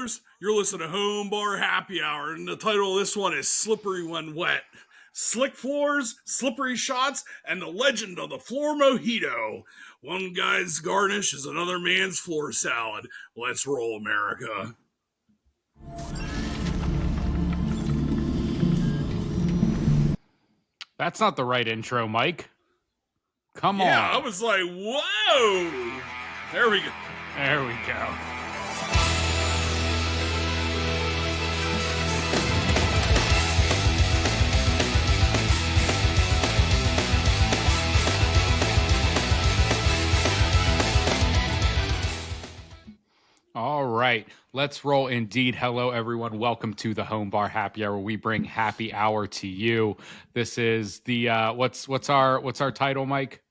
listeners. You're listening to Home Bar Happy Hour, and the title of this one is Slippery When Wet. Slick floors, slippery shots, and the legend of the floor mojito. One guy's garnish is another man's floor salad. Let's roll, America. That's not the right intro, Mike. Come on. Yeah, I was like, whoa. There we go. There we go. All right, let's roll indeed. Hello, everyone. Welcome to the Home Bar Happy Hour. We bring happy hour to you. This is the what's our title, Mike?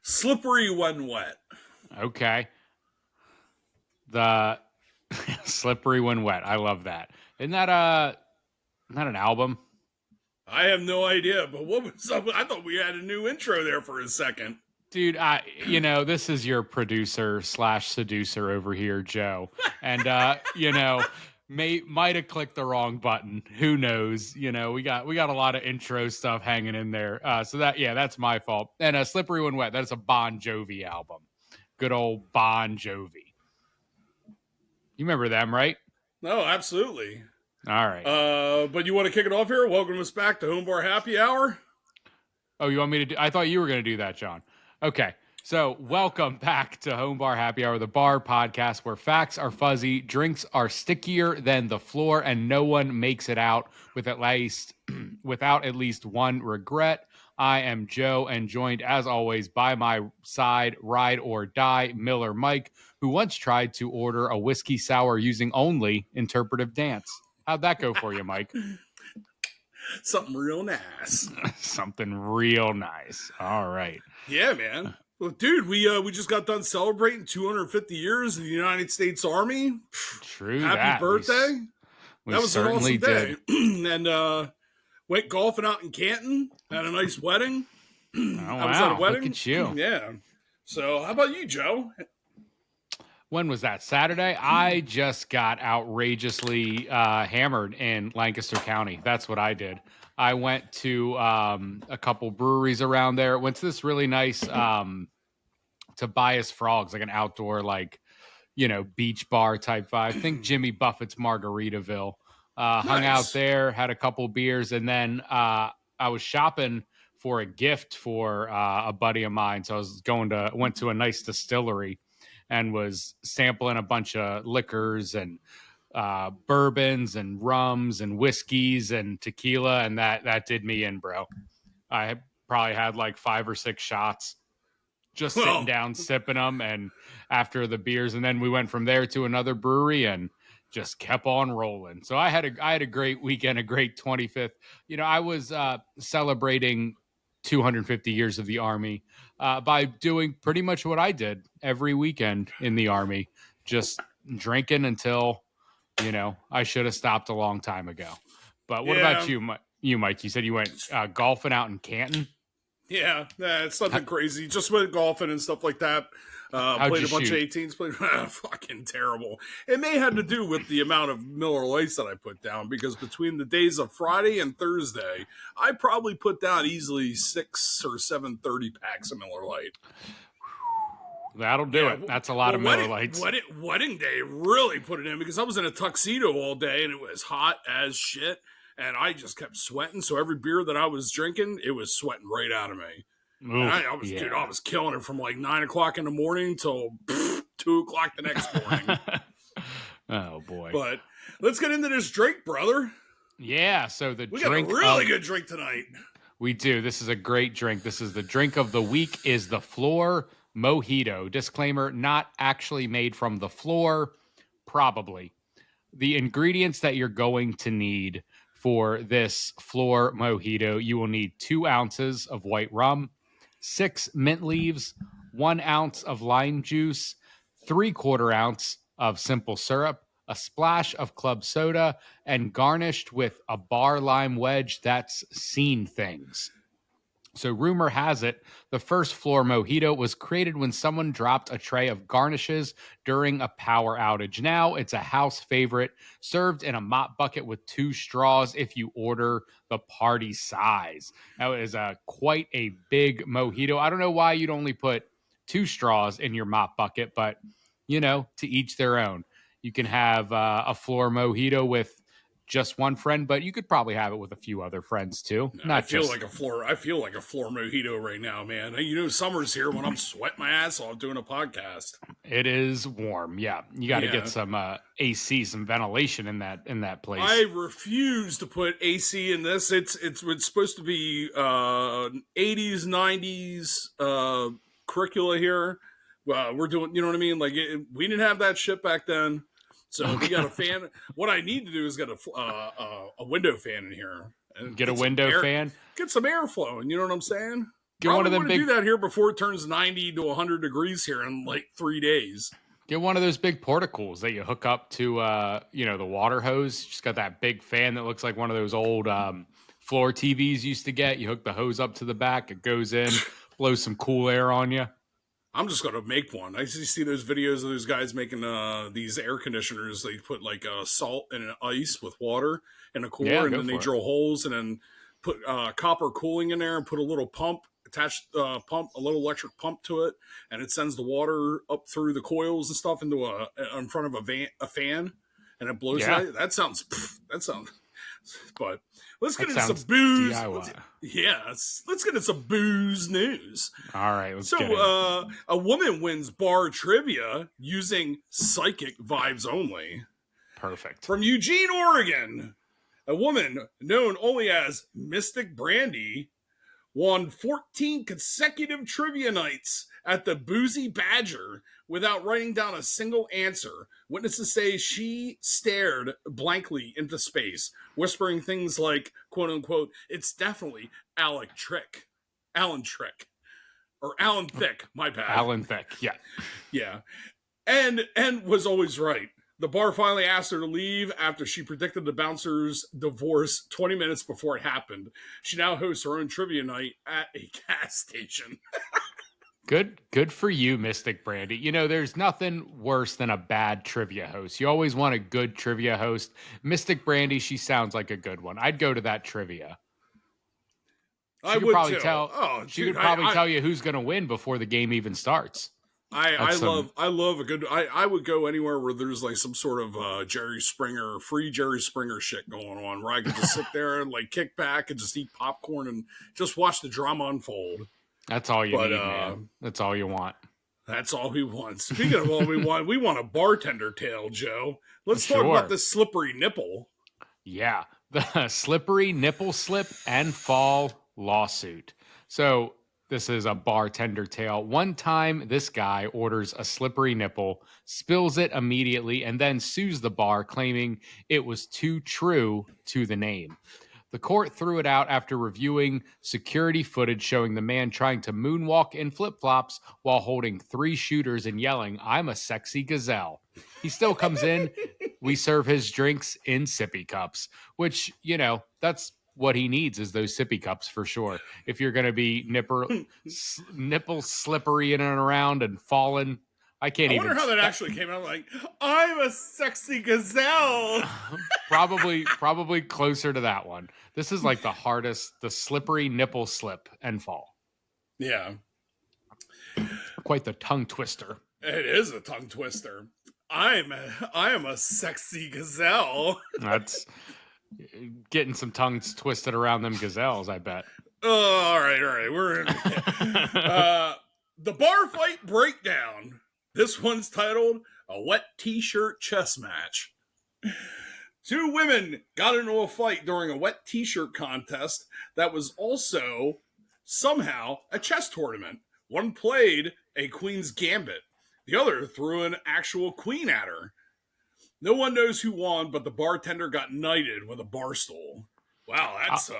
Slippery When Wet. Okay. The Slippery When Wet. I love that. Isn't that an album? I have no idea, but what was up? I thought we had a new intro there for a second. Dude, this is your producer / seducer over here, Joe. And, might have clicked the wrong button. Who knows? We got a lot of intro stuff hanging in there. So that's my fault. And Slippery When Wet, that's a Bon Jovi album. Good old Bon Jovi. You remember them, right? No, absolutely. All right. But you want to kick it off here? Welcome us back to Home Bar Happy Hour. Oh, you want me to do? I thought you were going to do that, John. Okay, so welcome back to Home Bar Happy Hour, the bar podcast where facts are fuzzy, drinks are stickier than the floor, and no one makes it out without at least one regret. I am Joe, and joined as always by my side, ride or die, Miller Mike, who once tried to order a whiskey sour using only interpretive dance. How'd that go for you, Mike? Something real nice. Something real nice. All right. Yeah, man. Well, dude, we just got done celebrating 250 years of the United States Army. True. Happy birthday. We that was an awesome day. Did. And went golfing out in Canton. Had a nice wedding. Oh, I was at a wedding. Look at you. Yeah. So how about you, Joe? When was that? Saturday? I just got outrageously hammered in Lancaster County. That's what I did. I went to a couple breweries around there. Went to this really nice Tobias Frogs, like an outdoor, beach bar type vibe. Think Jimmy Buffett's Margaritaville. Hung out there, had a couple beers, and then I was shopping for a gift for a buddy of mine. So I went to a nice distillery and was sampling a bunch of liquors and bourbons and rums and whiskeys and tequila, and that did me in, bro. I probably had like 5 or 6 shots, just sitting down sipping them, and after the beers, and then we went from there to another brewery and just kept on rolling. So I had a great weekend, a great 25th. I was celebrating 250 years of the Army by doing pretty much what I did every weekend in the Army, just drinking until, I should have stopped a long time ago. But what about you, Mike? You said you went golfing out in Canton? Yeah, it's nothing crazy. Just went golfing and stuff like that. Played a bunch of 18s. Played fucking terrible. It may have to do with the amount of Miller Lights that I put down, because between the days of Friday and Thursday, I probably put down easily 6 or 7 30-packs of Miller Lite. That'll do it. That's a lot of Miller Lights. Wedding day really put it in, because I was in a tuxedo all day and it was hot as shit. And I just kept sweating. So every beer that I was drinking, it was sweating right out of me. Oof, I was killing it from like 9 o'clock in the morning till 2 o'clock the next morning. Oh boy! But let's get into this drink, brother. Yeah. So we got a really good drink tonight. We do. This is a great drink. This is the drink of the week. Is the Floor Mojito. Disclaimer: not actually made from the floor. Probably. The ingredients that you're going to need for this Floor Mojito: you will need 2 ounces of white rum, 6 mint leaves, 1 ounce of lime juice, 3/4 ounce of simple syrup, a splash of club soda, and garnished with a bar lime wedge that's seen things. So, rumor has it, the first floor mojito was created when someone dropped a tray of garnishes during a power outage. Now it's a house favorite, served in a mop bucket with 2 straws if you order the party size. That is quite a big mojito. I don't know why you'd only put 2 straws in your mop bucket, but to each their own. You can have a floor mojito with just one friend, but you could probably have it with a few other friends too. I feel like a floor mojito right now, man. Summer's here when I'm sweating my ass off doing a podcast. It is warm. Yeah. You got to get some AC, some ventilation in that place. I refuse to put AC in this. It's supposed to be 80s, 90s curricula here. We're doing, you know what I mean? Like we didn't have that shit back then. So we got a fan. What I need to do is get a window fan in here. And get a window fan. Get some air flowing. You know what I'm saying? Get one of them big. Do that here before it turns 90 to 100 degrees here in like 3 days. Get one of those big portacles that you hook up to, the water hose. Just got that big fan that looks like one of those old floor TVs used to get. You hook the hose up to the back. It goes in, blows some cool air on you. I'm just going to make one. I see those videos of those guys making these air conditioners. They put like salt and an ice with water in a cooler, and then they drill holes and then put copper cooling in there and put a little pump, attached a little electric pump to it, and it sends the water up through the coils and stuff into in front of a fan, and it blows. Yeah. That sounds. But let's get into some booze. Let's get into some booze news. All right, let's get it. A woman wins bar trivia using psychic vibes only. Perfect. From Eugene, Oregon, a woman known only as Mystic Brandy won 14 consecutive trivia nights at the Boozy Badger without writing down a single answer. Witnesses say she stared blankly into space, whispering things like, quote unquote, "It's definitely Alan Thicke. Or Alan Thicke, my bad. Alan Thicke, yeah. Yeah. And was always right. The bar finally asked her to leave after she predicted the bouncer's divorce 20 minutes before it happened. She now hosts her own trivia night at a gas station. Good for you, Mystic Brandy. There's nothing worse than a bad trivia host. You always want a good trivia host. Mystic Brandy, she sounds like a good one. I'd go to that trivia. She could probably tell you who's going to win before the game even starts. I love a good. I would go anywhere where there's like some sort of free Jerry Springer shit going on, where I could just sit there and like kick back and just eat popcorn and just watch the drama unfold. That's all you need, man. That's all you want. That's all we want. Speaking of all we want a bartender tale, Joe. Let's talk about the slippery nipple. Yeah, the slippery nipple slip and fall lawsuit. So this is a bartender tale. One time, this guy orders a slippery nipple, spills it immediately, and then sues the bar, claiming it was too true to the name. The court threw it out after reviewing security footage showing the man trying to moonwalk in flip-flops while holding 3 shooters and yelling, "I'm a sexy gazelle." He still comes in. We serve his drinks in sippy cups, which, that's what he needs is those sippy cups for sure. If you're going to be nipple slippery in and around and falling, I wonder how that actually came out. Like, I'm a sexy gazelle. probably closer to that one. This is like the slippery nipple slip and fall. Yeah. Quite the tongue twister. It is a tongue twister. I am a sexy gazelle. That's getting some tongues twisted around them gazelles, I bet. Oh, all right. We're in. The bar fight breakdown. This one's titled "A Wet T-Shirt Chess Match." 2 women got into a fight during a wet T-shirt contest that was also somehow a chess tournament. One played a queen's gambit. The other threw an actual queen at her. No one knows who won, but the bartender got knighted with a bar stool. Wow, that's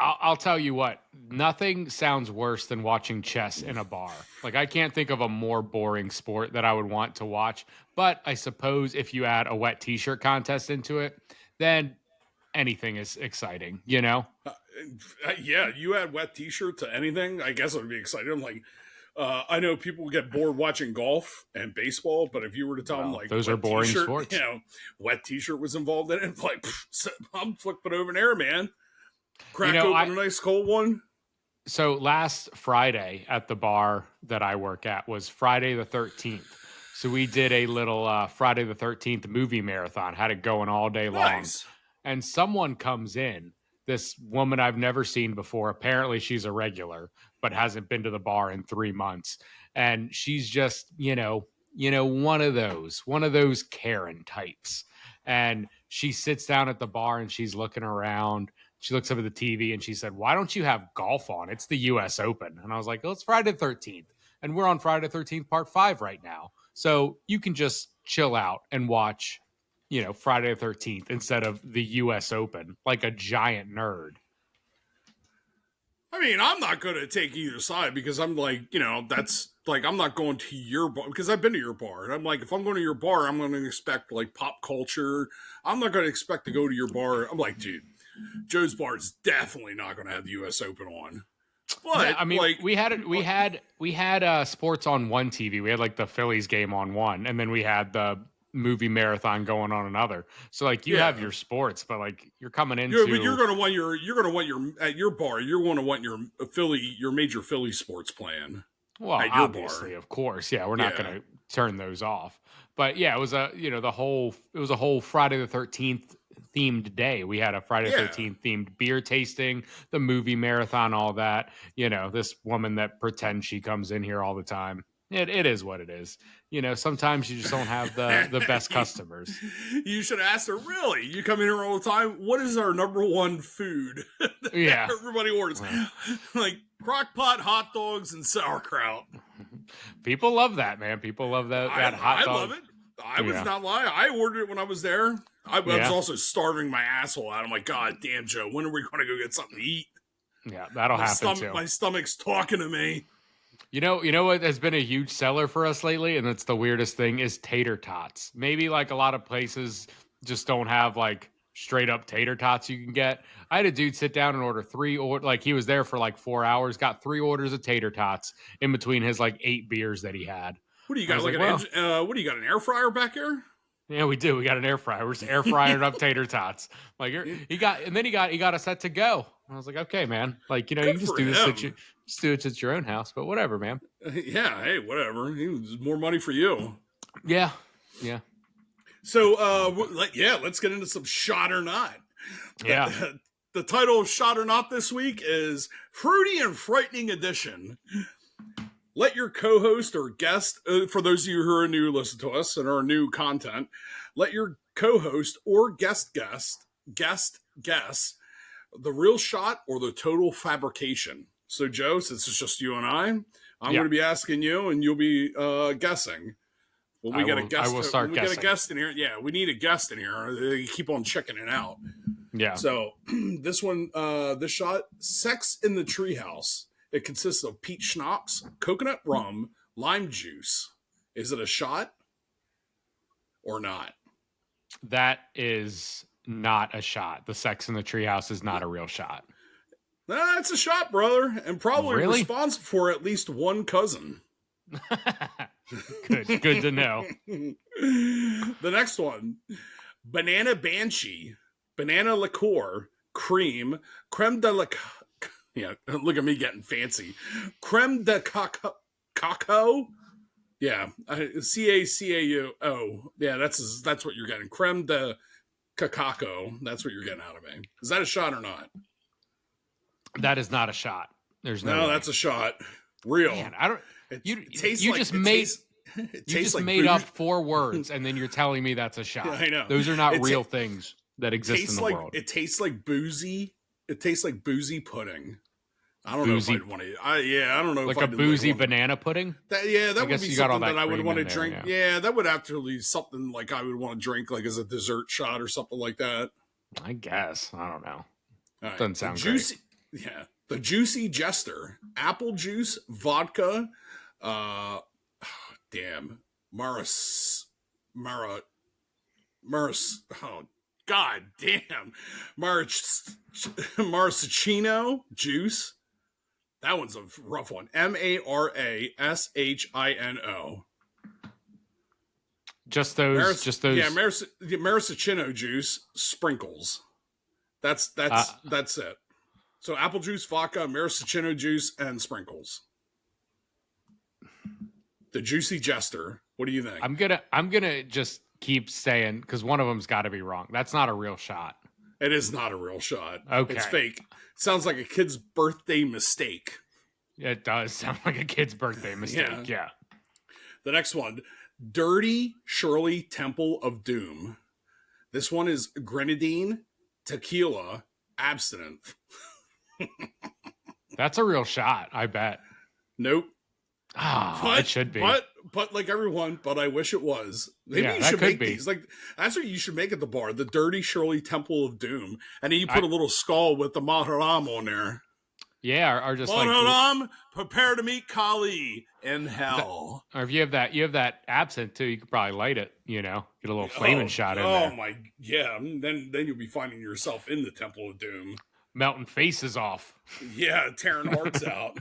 I'll tell you what, nothing sounds worse than watching chess in a bar. Like, I can't think of a more boring sport that I would want to watch. But I suppose if you add a wet T-shirt contest into it, then anything is exciting, Yeah, you add wet t-shirt to anything, I guess I would be excited. I'm like, I know people get bored watching golf and baseball, but if you were to tell them Well, like those are wet boring t-shirt, sports. wet t-shirt was involved in it, like I'm flipping over there, man. Crack open a nice cold one. So last Friday at the bar that I work at was Friday the 13th. So we did a little Friday the 13th movie marathon, had it going all day long. And someone comes in, this woman I've never seen before. Apparently she's a regular, but hasn't been to the bar in 3 months. And she's just, one of those Karen types. And she sits down at the bar and she's looking around. She looks up at the TV and she said, "Why don't you have golf on? It's the US Open." And I was like, "Oh, it's Friday the 13th. And we're on Friday the 13th, part 5 right now. So you can just chill out and watch, Friday the 13th instead of the US Open like a giant nerd." I mean, I'm not going to take either side because I'm like, that's like, I'm not going to your bar because I've been to your bar. And I'm like, if I'm going to your bar, I'm going to expect like pop culture. I'm not going to expect to go to your bar. I'm like, dude, Joe's bar is definitely not going to have the U.S. Open on. But yeah, I mean, like, we had sports on one TV. We had like the Phillies game on one, and then we had the movie marathon going on another. So like you have your sports, but like you're coming into but you're going to want your at your bar, you're going to want your major Philly sports playing. Well, obviously, of course. Yeah, we're not going to turn those off. But yeah, it was a whole Friday the 13th themed day. We had a Friday the 13th themed beer tasting, the movie marathon, all that. This woman that pretends she comes in here all the time. It is what it is. Sometimes you just don't have the best customers. You should ask her, really? You come in here all the time? What is our number one food? Yeah. Everybody orders. Like crock pot, hot dogs, and sauerkraut. People love that, man. People love that hot dog. I love it. I was not lying. I ordered it when I was there. I was also starving my asshole out. I'm like, God damn, Joe, when are we going to go get something to eat? Yeah, that'll happen too. My stomach's talking to me. You know what has been a huge seller for us lately, and it's the weirdest thing, is tater tots. Maybe like a lot of places just don't have like straight up tater tots you can get. I had a dude sit down and order he was there for like 4 hours, got 3 orders of tater tots in between his like 8 beers that he had. What do you got? What do you got? An air fryer back here? Yeah, we do. We got an air fryer. We're just air frying up tater tots. Like he got a set to go. I was like, okay, man. Like, you can just do this at your own house, but whatever, man. Yeah, hey, whatever. More money for you. Yeah. So, let's get into some Shot or Not. Yeah. The title of Shot or Not this week is Fruity and Frightening Edition. Let your co-host or guest, for those of you who are new to listen to us and are new content, let your co-host or guest guess the real shot or the total fabrication. So, Joe, since it's just you and I'm going to be asking you, and you'll be guessing. When we get a guest in here, we need a guest in here. They keep on checking it out. Yeah. So this shot, Sex in the Treehouse. It consists of peach schnapps, coconut rum, lime juice. Is it a shot or not? That is not a shot. The Sex in the Treehouse is not a real shot. It's a shot, brother, and probably responsible for at least one cousin. Good to know. The next one, Banana Banshee, banana liqueur, cream de la... Yeah, look at me getting fancy. Creme de cacao. Yeah, CACAO. Yeah, that's what you're getting. Creme de cacao. That's what you're getting out of me. Is that a shot or not? That is not a shot. There's no. No, that's a shot. Real. Man, I don't. You just made up 4 words, and then you're telling me that's a shot. Yeah, I know. Those are not real things that exist in the world. It tastes like boozy. It tastes like boozy pudding. I don't know if I'd want to. I don't know. Like a boozy banana pudding. That would be something that I would want to drink. Yeah, that would actually be something like I would want to drink, like as a dessert shot or something like that. I guess. I don't know. Right. Doesn't sound juicy. Great. Yeah, the Juicy Jester, apple juice, vodka. Maris. Oh God damn. Maraschino juice. That one's a rough one. Marashino. Just those. Yeah, maraschino juice sprinkles. That's it. So apple juice, vodka, maraschino juice, and sprinkles. The Juicy Jester. What do you think? I'm gonna just keep saying, because one of them's got to be wrong. That's not a real shot. It is not a real shot. Okay. It's fake. It sounds like a kid's birthday mistake. It does sound like a kid's birthday mistake. Yeah. The next one, Dirty Shirley Temple of Doom. This one is grenadine, tequila, absinthe. That's a real shot, I bet. Nope. It should be. But like everyone, but I wish it was. Maybe you should make these. Like, that's what you should make at the bar. The Dirty Shirley Temple of Doom. And then you put a little skull with the Maharam on there. Yeah, or just Maharam, prepare to meet Kali in hell. Or if you have that absinthe too, you could probably light it, get a little flaming shot in there. Oh my, yeah. Then you'll be finding yourself in the Temple of Doom. Melting faces off. Yeah, tearing hearts out.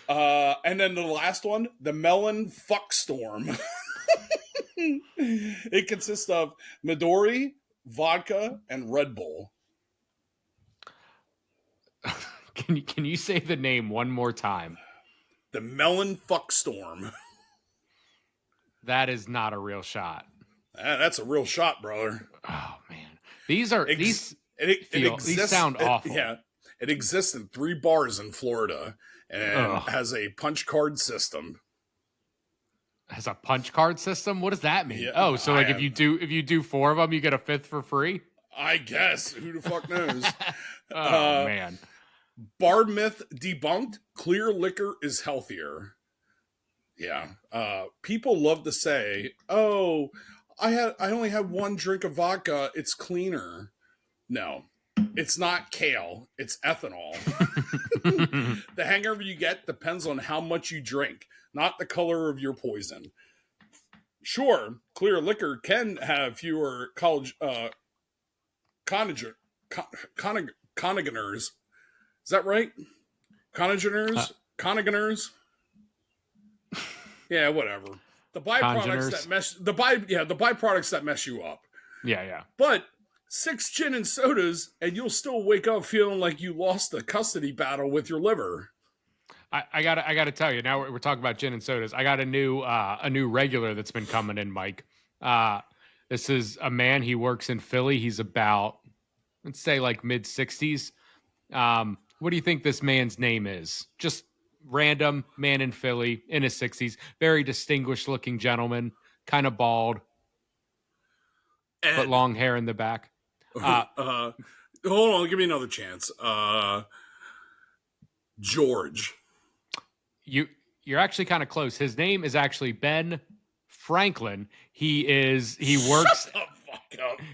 And then the last one, the Melon Fuck Storm. It consists of Midori, vodka, and Red Bull. Can you say the name one more time? The Melon Fuck Storm. That is not a real shot. That's a real shot, brother. Oh man, these sound awful. It exists in 3 bars in Florida and has a punch card system. Has a punch card system? What does that mean? Yeah, so like if you do 4 of them, you get a 5th for free? I guess. Who the fuck knows? Man. Bar myth debunked. Clear liquor is healthier. Yeah. People love to say, "Oh, I only had 1 drink of vodka. It's cleaner." No. It's not kale. It's ethanol. The hangover you get depends on how much you drink, not the color of your poison. Sure, clear liquor can have fewer congeners. Is that right? Congeners? Yeah, whatever. The byproducts that mess you up. Yeah. But 6 gin and sodas, and you'll still wake up feeling like you lost the custody battle with your liver. I gotta tell you, now we're talking about gin and sodas. I got a new regular that's been coming in, Mike. This is a man. He works in Philly. He's about, let's say, like mid-60s. What do you think this man's name is? Just random man in Philly in his 60s. Very distinguished looking gentleman, kind of bald, but long hair in the back. Hold on, give me another chance. George. You're actually kind of close. His name is actually Ben Franklin. He works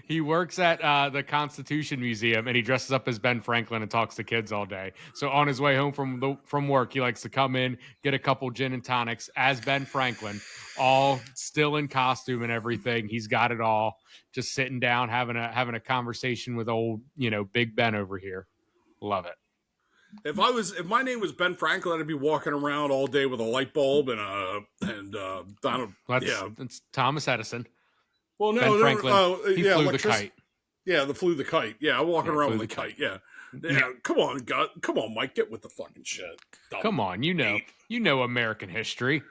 He works at the Constitution Museum, and he dresses up as Ben Franklin and talks to kids all day. So on his way home from work, he likes to come in, get a couple gin and tonics as Ben Franklin, all still in costume and everything. He's got it all. Just sitting down, having a conversation with old, Big Ben over here. Love it. If my name was Ben Franklin, I'd be walking around all day with a light bulb That's Thomas Edison. Well, no, Ben Franklin, he flew the kite. Yeah, flew the kite. Yeah, I'm walking around with the kite. Yeah. Come on, Mike, get with the fucking shit. Come on, you know American history.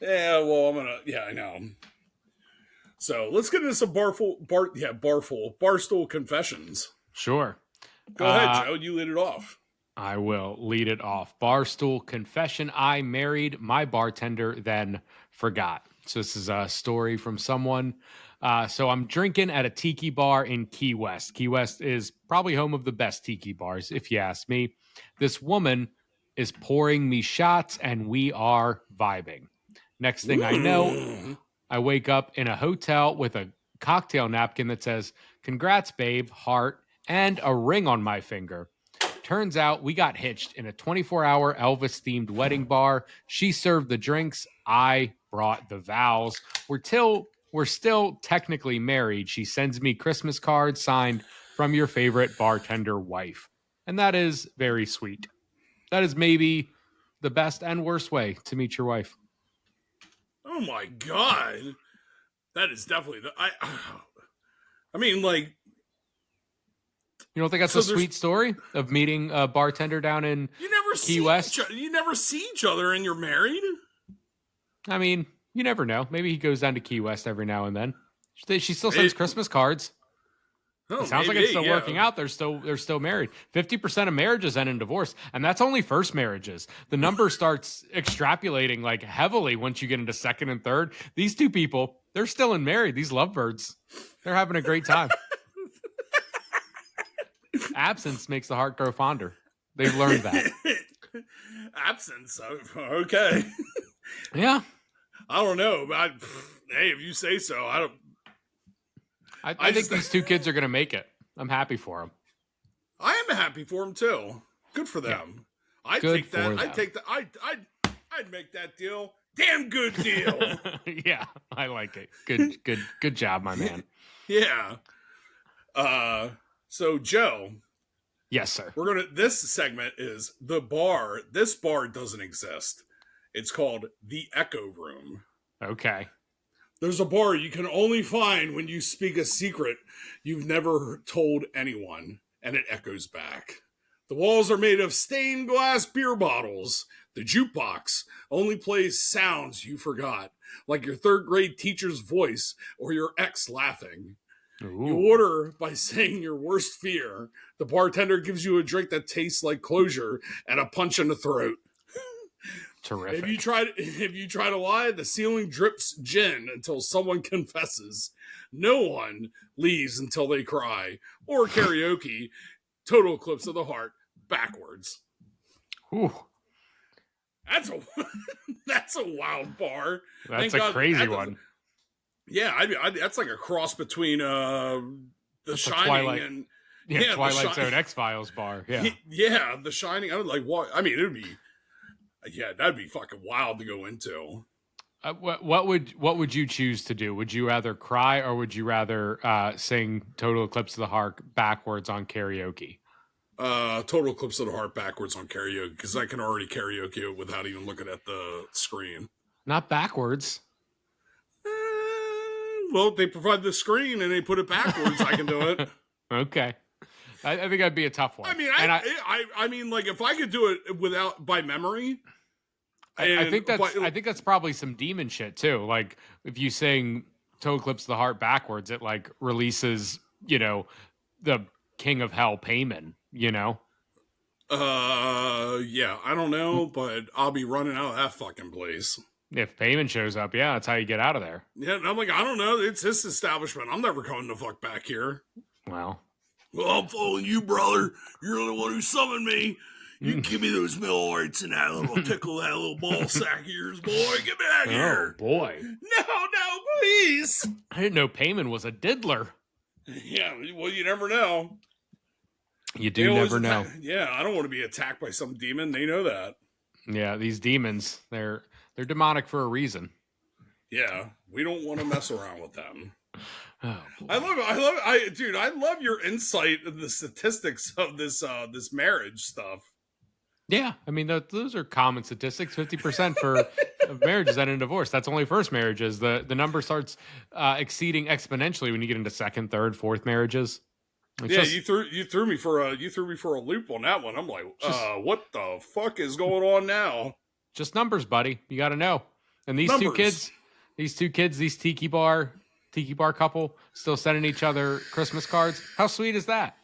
Yeah, well, I know. So let's get into some Barstool confessions. Sure. Go ahead, Joe. You lead it off. I will lead it off. Barstool confession. I married my bartender, then forgot. So this is a story from someone. So I'm drinking at a tiki bar in Key West. Key West is probably home of the best tiki bars, if you ask me. This woman is pouring me shots, and we are vibing. Next thing I know, I wake up in a hotel with a cocktail napkin that says, "Congrats, babe," heart, and a ring on my finger. Turns out we got hitched in a 24-hour Elvis-themed wedding bar. She served the drinks. I brought the vows. We're we're still technically married. She sends me Christmas cards signed from your favorite bartender wife. And that is very sweet. That is maybe the best and worst way to meet your wife. Oh my God. That is definitely I mean, like, you don't think that's a sweet story of meeting a bartender down in Key West? You never see each other and you're married? I mean, you never know. Maybe he goes down to Key West every now and then. She still sends Christmas cards. It sounds like it's still working out. They're still married. 50% of marriages end in divorce, and that's only first marriages. The number starts extrapolating like heavily once you get into second and third. These two people, they're still married. These lovebirds, they're having a great time. Absence makes the heart grow fonder. They've learned that. Absence, okay. Yeah. I don't know, but hey, if you say so, I don't. I think these two kids are going to make it. I'm happy for them. I am happy for them too. Good for them. Yeah. I'd take that. I'd make that deal. Damn good deal. Yeah, I like it. Good job, my man. Yeah. So Joe. Yes, sir. This segment is the bar. This bar doesn't exist. It's called the Echo Room. Okay. There's a bar you can only find when you speak a secret you've never told anyone, and it echoes back. The walls are made of stained glass beer bottles. The jukebox only plays sounds you forgot, like your third grade teacher's voice or your ex laughing. Ooh. You order by saying your worst fear. The bartender gives you a drink that tastes like closure and a punch in the throat. Terrific. If you try to lie, the ceiling drips gin until someone confesses. No one leaves until they cry. Or karaoke, Total Eclipse of the Heart, backwards. Ooh. That's a wild bar. That's a crazy one. Yeah, that's like a cross between The Shining and Twilight Zone X-Files bar. Yeah. Yeah, The Shining. I would like what? I mean, it would be. Yeah, that'd be fucking wild to go into. What would you choose to do? Would you rather cry or would you rather sing Total Eclipse of the Heart backwards on karaoke? Total Eclipse of the Heart backwards on karaoke because I can already karaoke it without even looking at the screen. Not backwards. Well, they provide the screen and they put it backwards. I can do it. Okay. I think that'd be a tough one. I mean, I mean, like if I could do it by memory. I think that's probably some demon shit too. Like if you sing Total Eclipse of the Heart backwards, it like releases, the King of Hell Payman, Yeah, I don't know, but I'll be running out of that fucking place. If Payman shows up, yeah, that's how you get out of there. Yeah, and I'm like, I don't know. It's his establishment. I'm never coming the fuck back here. Well, I'm following you, brother. You're the one who summoned me. You give me those Miller Lights and that little tickle, that little ball sack of yours, boy. Get back here. Oh, boy. No, please. I didn't know Payman was a diddler. Yeah, well, you never know. You do never know. Yeah, I don't want to be attacked by some demon. They know that. Yeah, these demons, they're demonic for a reason. Yeah, we don't want to mess around with them. Oh, I love your insight in the statistics of this marriage stuff. Yeah, I mean those are common statistics. 50% for marriages end in divorce. That's only first marriages. The number starts exceeding exponentially when you get into second, third, fourth marriages. You threw me for a loop on that one. I'm like, what the fuck is going on now? Just numbers, buddy. You got to know. And these two kids, these tiki bar couple, still sending each other Christmas cards. How sweet is that?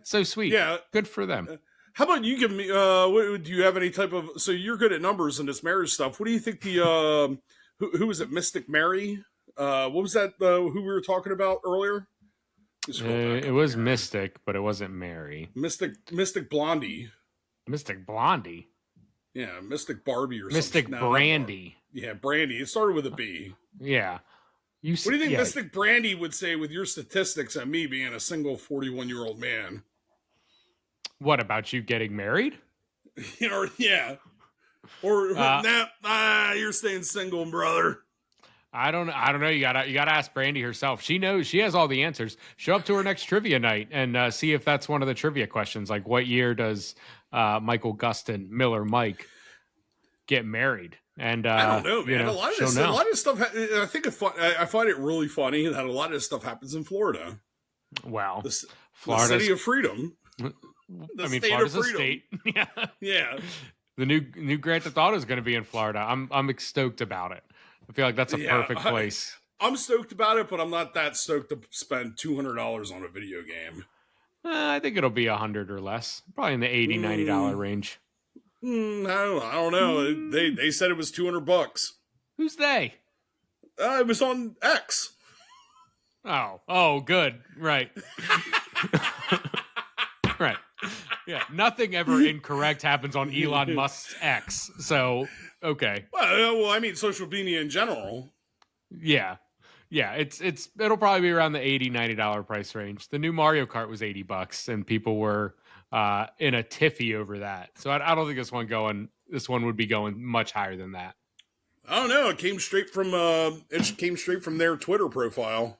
So sweet. Yeah, good for them. How about you give me? Do you have any type of? So you're good at numbers and this marriage stuff. What do you think the who was it? Mystic Mary? What was that? Who we were talking about earlier? It was Mystic, but it wasn't Mary. Mystic Blondie. Mystic Blondie. Yeah, Mystic Barbie or Mystic something. Brandy. Yeah, Brandy. It started with a B. Yeah. What do you think Mystic Brandy would say with your statistics and me being a single 41-year-old man? What about you getting married? Yeah. Or you're staying single, brother. I don't know. You gotta ask Brandy herself. She knows. She has all the answers. Show up to her next trivia night and see if that's one of the trivia questions. Like, what year does Michael Gustin, Miller Mike, get married? And I don't know, man. You know, a lot of stuff. I think I find it really funny that a lot of this stuff happens in Florida. Well, the city of freedom. Florida's a state. Yeah, yeah. The new Grand Theft Auto is going to be in Florida. I'm stoked about it. I feel like that's a perfect place. I'm stoked about it, but I'm not that stoked to spend $200 on a video game. I think it'll be 100 or less, probably in the $80, $90 range. I don't know. They said it was $200. Who's they? It was on X. Oh, good. Right. Right. Yeah. Nothing ever incorrect happens on Elon Musk's X. So, okay. Well, I mean, social media in general. Yeah. Yeah. It'll probably be around the $80, $90 price range. The new Mario Kart was $80 and people were in a tiffy over that. So I don't think this one would be going much higher than that. I don't know. It came straight from their Twitter profile.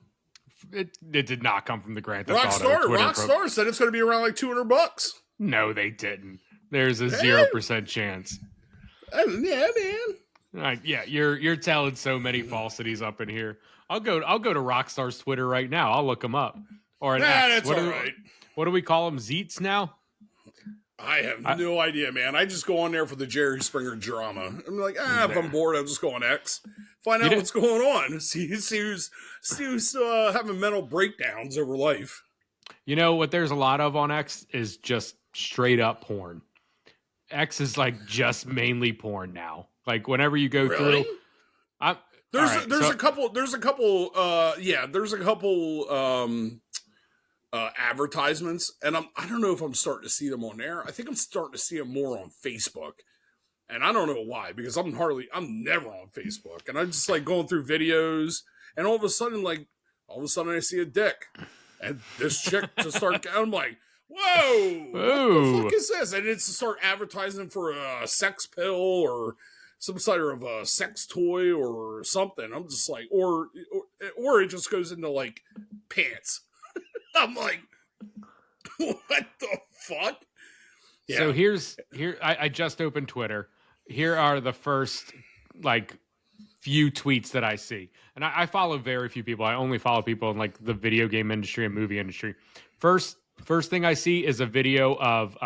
It did not come from the Grand Theft Auto. Rockstar said it's going to be around like $200. No, they didn't. There's a 0% chance. Yeah, man. Yeah, you're telling so many falsities up in here. I'll go to Rockstar's Twitter right now. I'll look them up. Or that's all right. What do we call them? Zeets now? I have no idea, man. I just go on there for the Jerry Springer drama. I'm like, if I'm bored, I'll just go on X, find out what's going on, see who's having mental breakdowns over life. You know what? There's a lot of on X is just straight up porn. X is like just mainly porn now. Like whenever you go through, there's a couple advertisements, and I don't know if I'm starting to see them on there. I think I'm starting to see them more on Facebook, and I don't know why, because I'm never on Facebook, and I'm just like going through videos, and all of a sudden I see a dick, and this chick just start. I'm like, whoa, what the fuck is this? And it's to start advertising for a sex pill or some sort of a sex toy or something. I'm just like, or it just goes into like pants. I'm like, what the fuck? Yeah. So here I just opened Twitter. Here are the first like few tweets that I see. And I follow very few people. I only follow people in like the video game industry and movie industry. First thing I see is a video of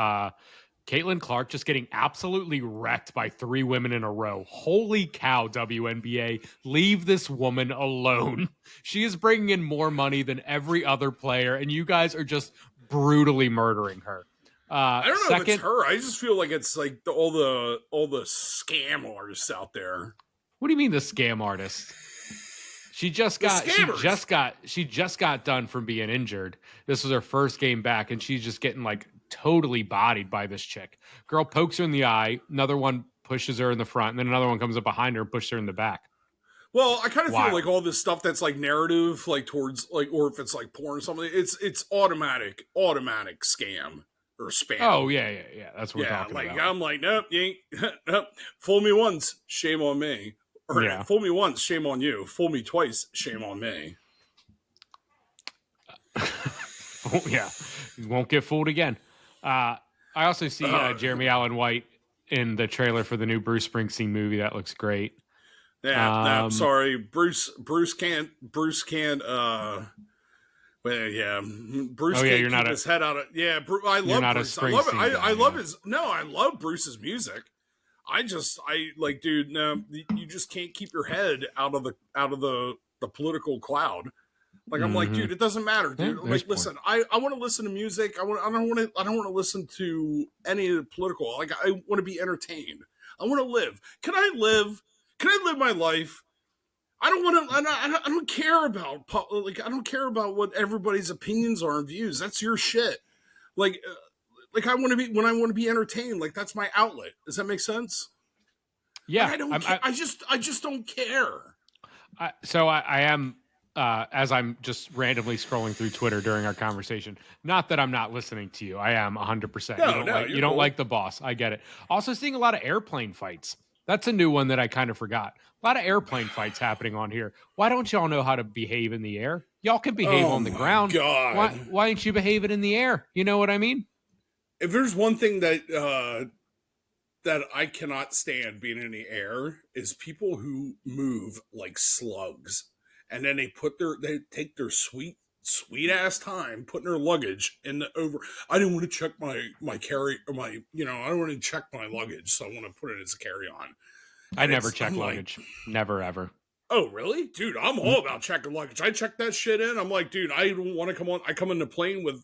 Caitlin Clark just getting absolutely wrecked by 3 women in a row. Holy cow, WNBA. Leave this woman alone. She is bringing in more money than every other player, and you guys are just brutally murdering her. I don't know if it's her. I just feel like it's like all the scam artists out there. What do you mean the scam artist? She just got done from being injured. This was her first game back, and she's just getting like totally bodied by this chick. Girl pokes her in the eye, another one pushes her in the front, and then another one comes up behind her and pushes her in the back. Well, I kind of feel like all this stuff that's like narrative, like towards like, or if it's like porn or something, it's automatic scam or spam. Oh yeah. That's what we're talking about. I'm like, nope, you ain't. Fool me once, shame on me. Or fool me once, shame on you. Fool me twice, shame on me. Oh, yeah, you won't get fooled again. I also see Jeremy Allen White in the trailer for the new Bruce Springsteen movie. That looks great. Yeah, no, sorry, Bruce can't. Bruce can't you're keep his head out of. Yeah, I love Bruce. I love it. I love his. No, I love Bruce's music. I like, dude. No, you just can't keep your head out of the political cloud. Like, I'm like, dude, it doesn't matter, dude. Yeah, like, listen, I want to listen to music. I don't want to listen to any of the political. Like, I want to be entertained. I want to live. Can I live my life? I don't want to. I don't care about I don't care about what everybody's opinions are and views. That's your shit. Like I want to be when I want to be entertained. Like, that's my outlet. Does that make sense? Yeah, like, I just don't care. I am. As I'm just randomly scrolling through Twitter during our conversation. Not that I'm not listening to you. I am 100%. You don't like the boss. I get it. Also seeing a lot of airplane fights. That's a new one that I kind of forgot. A lot of airplane fights happening on here. Why don't y'all know how to behave in the air? Y'all can behave Oh on the my ground. God. Why ain't you behaving in the air? You know what I mean? If there's one thing that I cannot stand being in the air is people who move like slugs, and then they take their sweet ass time putting their luggage in the over. I didn't want to check my carry or my I don't want to check my luggage, so I want to put it as a carry on. I never check luggage. Never ever. Oh really, dude? I'm all about checking luggage. I check that shit in. I'm like, dude, I don't want to come on. I come in the plane with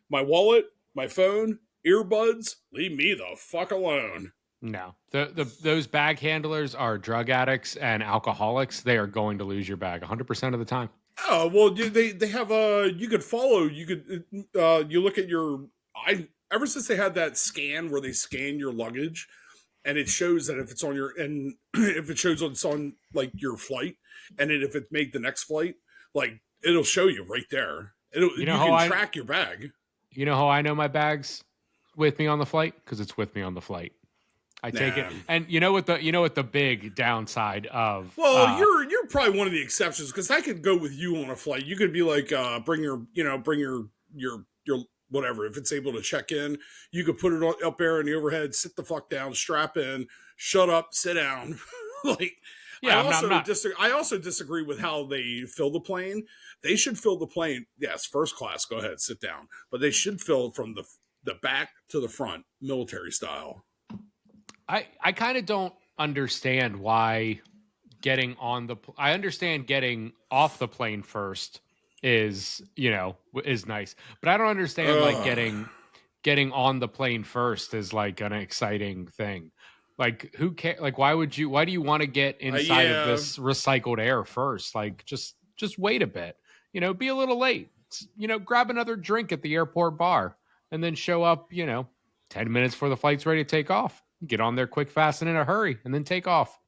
my wallet, my phone, earbuds. Leave me the fuck alone. No, those bag handlers are drug addicts and alcoholics. They are going to lose your bag 100% of the time. Oh well, they have you could follow. You could you look at your. I ever since they had that scan where they scan your luggage, and it shows that if it's on your and if it shows it's on like your flight, and if it made the next flight, like it'll show you right there. You can track your bag. You know how I know my bag's with me on the flight? Because it's with me on the flight. I take it, and you know what the big downside of. Well, you're probably one of the exceptions because I could go with you on a flight. You could be like, bring your whatever. If it's able to check in, you could put it up there in the overhead. Sit the fuck down, strap in, shut up, sit down. Like, yeah, I also disagree with how they fill the plane. They should fill the plane. Yes, first class. Go ahead, sit down. But they should fill it from the back to the front, military style. I kind of don't understand why getting on the. I understand getting off the plane first is nice, but I don't understand like getting on the plane first is like an exciting thing. Like who cares? Like why do you want to get inside of this recycled air first? Like just wait a bit. Be a little late. Grab another drink at the airport bar and then show up. 10 minutes before the flight's ready to take off. Get on there quick, fast, and in a hurry, and then take off.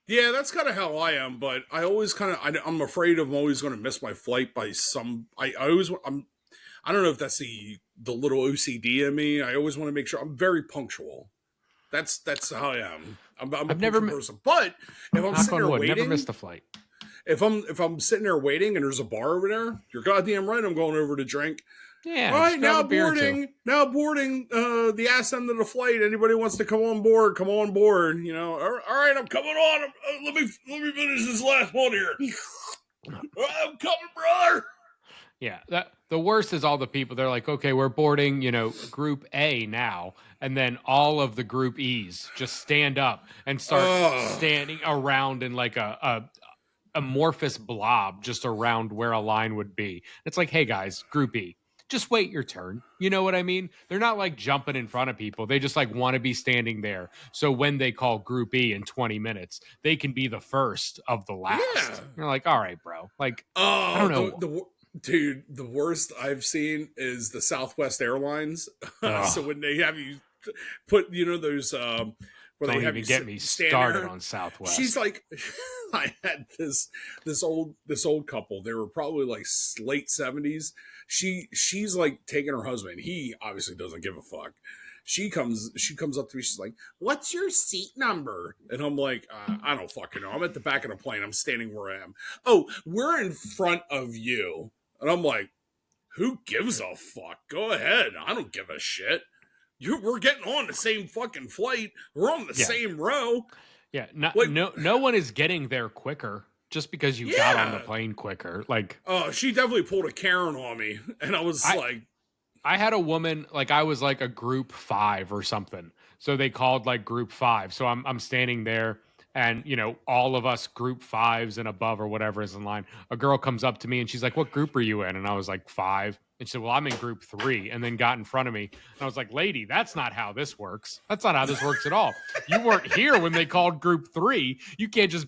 Yeah, that's kind of how I am, but I always I'm afraid I'm always going to miss my flight by some. I don't know if that's the little OCD in me. I always want to make sure I'm very punctual. That's how I am. I'm a punctual person. But if I'm sitting there waiting, never missed a flight. If I'm sitting there waiting and there's a bar over there, you're goddamn right. I'm going over to drink. Yeah. All right, now boarding the ass end of the flight. Anybody wants to come on board? Come on board. All right, I'm coming on. Let me finish this last one here. I'm coming, brother. Yeah, the worst is all the people. They're like, okay, we're boarding, Group A now, and then all of the Group E's just stand up and start standing around in like a amorphous blob just around where a line would be. It's like, hey guys, Group E. Just wait your turn. You know what I mean? They're not like jumping in front of people. They just like want to be standing there. So when they call Group E in 20 minutes, they can be the first of the last. Yeah. You're like, all right, bro. Like, I don't know. Dude, the worst I've seen is the Southwest Airlines. So when they have you put, those, where don't even get me started on Southwest. She's like, I had this old couple. They were probably like late 70s. She's like taking her husband. He obviously doesn't give a fuck. She comes up to me. She's like, "What's your seat number?" And I'm like, "I don't fucking know. I'm at the back of the plane. I'm standing where I am. Oh, we're in front of you." And I'm like, "Who gives a fuck? Go ahead. I don't give a shit. We're getting on the same fucking flight. We're on the same row." Yeah, no one is getting there quicker just because you got on the plane quicker. Like, she definitely pulled a Karen on me, and I was like, I had a woman, like I was like a Group 5 or something, so they called like Group 5. So I'm standing there, and all of us Group 5s and above or whatever is in line. A girl comes up to me and she's like, "What group are you in?" And I was like, 5. And she said, "Well, I'm in Group 3," and then got in front of me. And I was like, "Lady, that's not how this works. That's not how this works at all. You weren't here when they called Group 3. You can't just,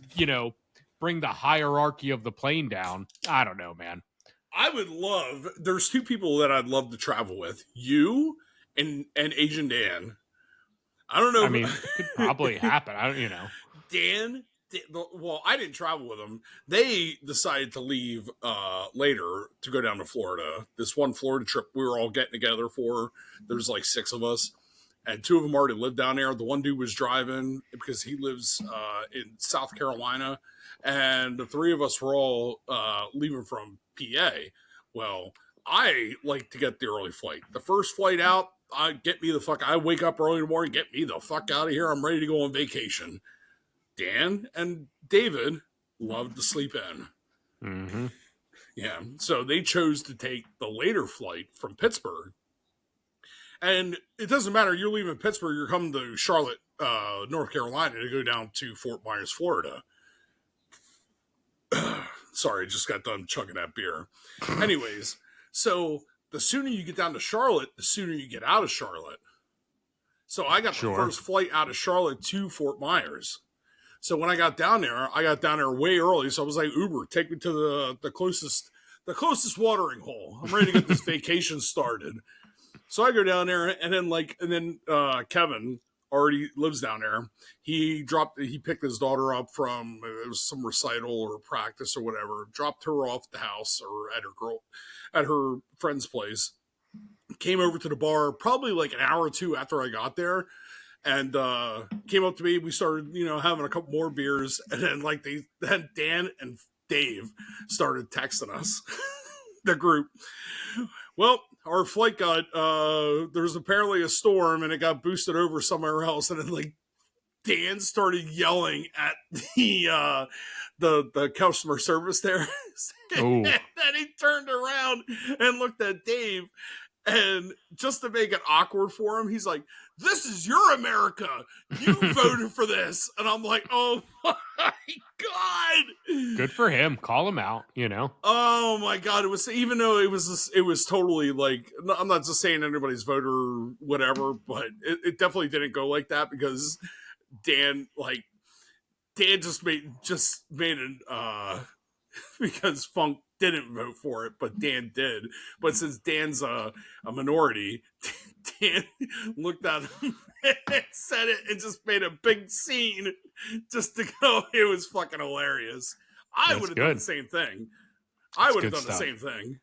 bring the hierarchy of the plane down." I don't know, man. I would love, there's two people that I'd love to travel with. You and Asian Dan. I don't know. I mean, it could probably happen. I don't, Dan, well, I didn't travel with them. They decided to leave later to go down to Florida. This one Florida trip we were all getting together for. There's like 6 of us. and 2 of them already lived down there. The one dude was driving because he lives in South Carolina, and the 3 of us were all leaving from PA. Well, I like to get the early flight. The first flight out, I wake up early in the morning, get me the fuck out of here. I'm ready to go on vacation. Dan and David loved to sleep in. Mm-hmm. Yeah, so they chose to take the later flight from Pittsburgh. And it doesn't matter, you're leaving Pittsburgh, you're coming to Charlotte, North Carolina to go down to Fort Myers, Florida. Sorry, just got done chugging that beer. Anyways, so the sooner you get down to Charlotte, the sooner you get out of Charlotte. So I got the first flight out of Charlotte to Fort Myers. So when I got down there way early. So I was like, Uber, take me to the closest watering hole. I'm ready to get this vacation started. So I go down there, and then Kevin already lives down there. He picked his daughter up from it was some recital or practice or whatever. Dropped her off at the house or at her friend's place. Came over to the bar probably like an hour or 2 after I got there. And came up to me. We started, having a couple more beers, and then Dan and Dave started texting us, the group. Well, our flight got there was apparently a storm, and it got boosted over somewhere else, and then Dan started yelling at the customer service there. And then he turned around and looked at Dave. And just to make it awkward for him, he's like, "This is your America. You voted for this." And I'm like, "Oh my God." Good for him. Call him out, Oh my God. It was, even though it was totally I'm not just saying anybody's vote or whatever, but it definitely didn't go like that because Dan just made it, because Funk didn't vote for it, but Dan did. But since Dan's a minority, Dan looked at him and said it and just made a big scene just to go. It was fucking hilarious. I would have done the same thing. The same thing.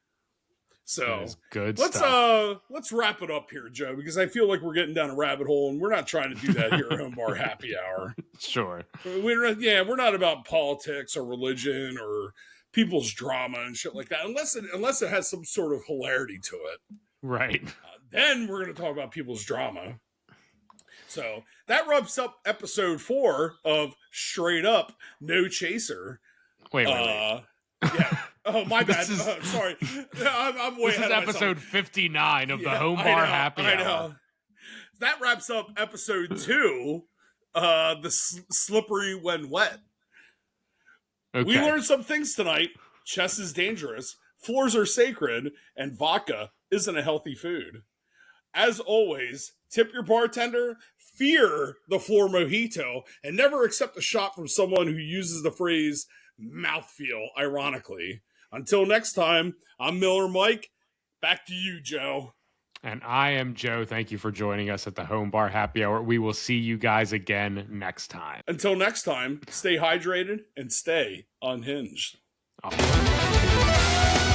So good let's wrap it up here, Joe, because I feel like we're getting down a rabbit hole, and we're not trying to do that here at Home Bar Happy Hour. Sure. We're not about politics or religion or people's drama and shit like that, unless it has some sort of hilarity to it. Right. Then we're going to talk about people's drama. So that wraps up episode 4 of Straight Up No Chaser. Wait. Yeah. Oh, my bad. Sorry. I'm way ahead of myself. This is episode 59 of the Home Bar Happy Hour. I know. That wraps up episode 2, the Slippery When Wet. Okay. We learned some things tonight. Chess is dangerous, floors are sacred, and vodka isn't a healthy food. As always, tip your bartender, fear the floor mojito, and never accept a shot from someone who uses the phrase mouthfeel ironically. Until next time, I'm Miller Mike. Back to you, Joe. And I am Joe. Thank you for joining us at the Home Bar Happy Hour. We will see you guys again next time. Until next time, stay hydrated and stay unhinged. Oh.